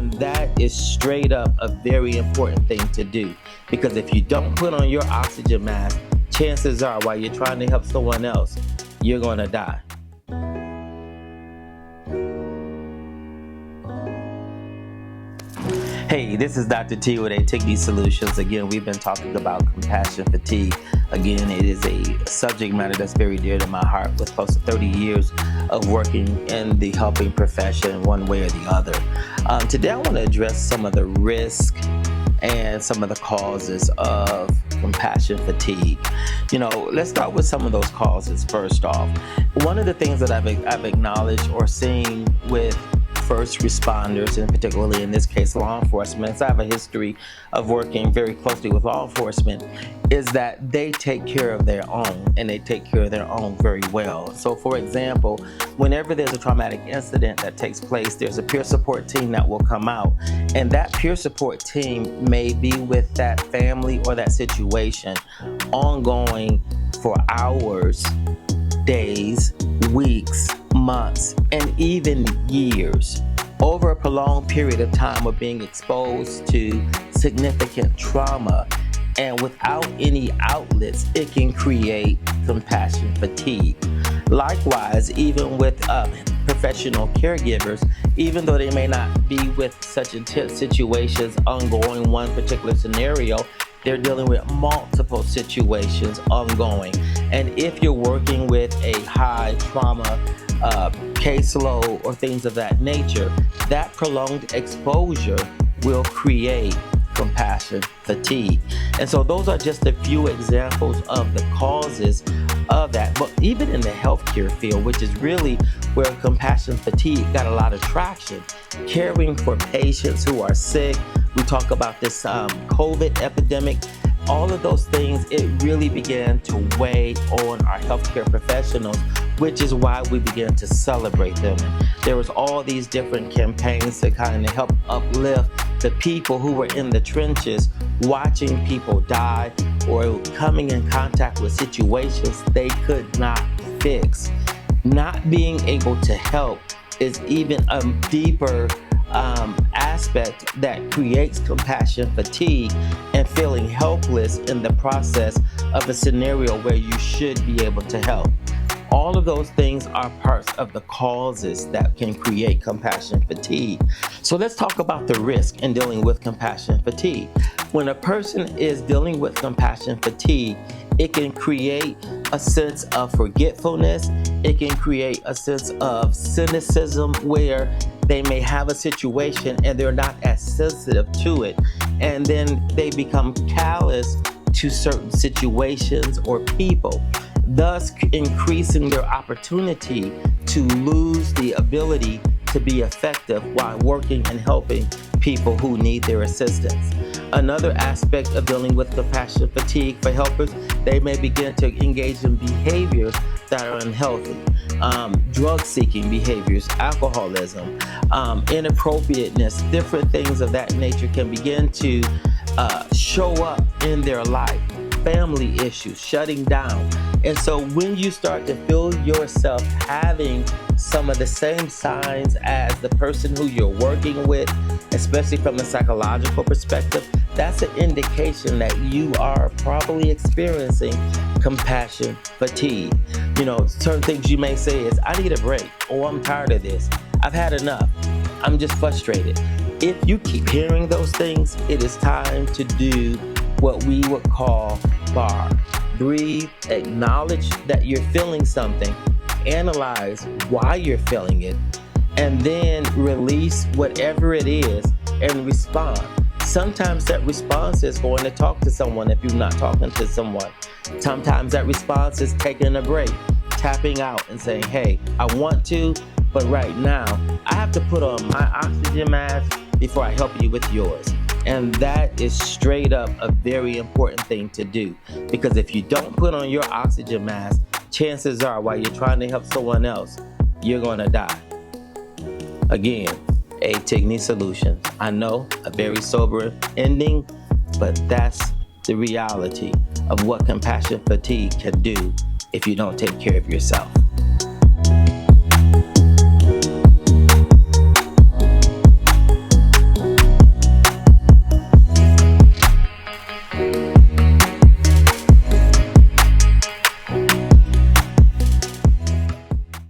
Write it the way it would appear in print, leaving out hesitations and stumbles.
And that is straight up a very important thing to do. Because if you don't put on your oxygen mask, chances are while you're trying to help someone else, you're going to die. Hey, this is Dr. T with Atigny Solutions. Again, we've been talking about compassion fatigue. Again, it is a subject matter that's very dear to my heart with close to 30 years of working in the helping profession one way or the other. Today I want to address some of the risk and some of the causes of compassion fatigue. Let's start with some of those causes first off. One of the things that I've acknowledged or seen with first responders, and particularly in this case law enforcement, so I have a history of working very closely with law enforcement, is that they take care of their own, and they take care of their own very well. So for example, whenever there's a traumatic incident that takes place, there's a peer support team that will come out, and that peer support team may be with that family or that situation ongoing for hours, days, weeks, months, and even years, over a prolonged period of time of being exposed to significant trauma. And without any outlets, it can create compassion fatigue. Likewise, even with professional caregivers, even though they may not be with such intense situations ongoing one particular scenario, they're dealing with multiple situations ongoing. And if you're working with a high trauma caseload or things of that nature, that prolonged exposure will create compassion fatigue. And so those are just a few examples of the causes of that. But even in the healthcare field, which is really where compassion fatigue got a lot of traction, caring for patients who are sick, we talk about this COVID epidemic, all of those things, it really began to weigh on our healthcare professionals, which is why we began to celebrate them. There was all these different campaigns to kind of help uplift the people who were in the trenches, watching people die or coming in contact with situations they could not fix. Not being able to help is even a deeper aspect that creates compassion fatigue and feeling helpless in the process of a scenario where you should be able to help. All of those things are parts of the causes that can create compassion fatigue. So let's talk about the risk in dealing with compassion fatigue. When a person is dealing with compassion fatigue, it can create a sense of forgetfulness. It can create a sense of cynicism where they may have a situation and they're not as sensitive to it. And then they become callous to certain situations or people, thus increasing their opportunity to lose the ability to be effective while working and helping people who need their assistance. Another aspect of dealing with compassion fatigue for helpers, they may begin to engage in behaviors that are unhealthy. Drug-seeking behaviors, alcoholism, inappropriateness, different things of that nature can begin to show up in their life. Family issues, shutting down. And so when you start to feel yourself having some of the same signs as the person who you're working with, especially from a psychological perspective, that's an indication that you are probably experiencing compassion fatigue. Certain things you may say is, I need a break, or I'm tired of this. I've had enough. I'm just frustrated. If you keep hearing those things, it is time to do what we would call BAR. Breathe, acknowledge that you're feeling something, analyze why you're feeling it, and then release whatever it is and respond. Sometimes that response is going to talk to someone if you're not talking to someone. Sometimes that response is taking a break, tapping out and saying, hey, I want to, but right now I have to put on my oxygen mask before I help you with yours. And that is straight up a very important thing to do, because if you don't put on your oxygen mask, chances are while you're trying to help someone else, you're going to die. Again, Atigny Solutions. I know, a very sober ending, but that's the reality of what compassion fatigue can do if you don't take care of yourself.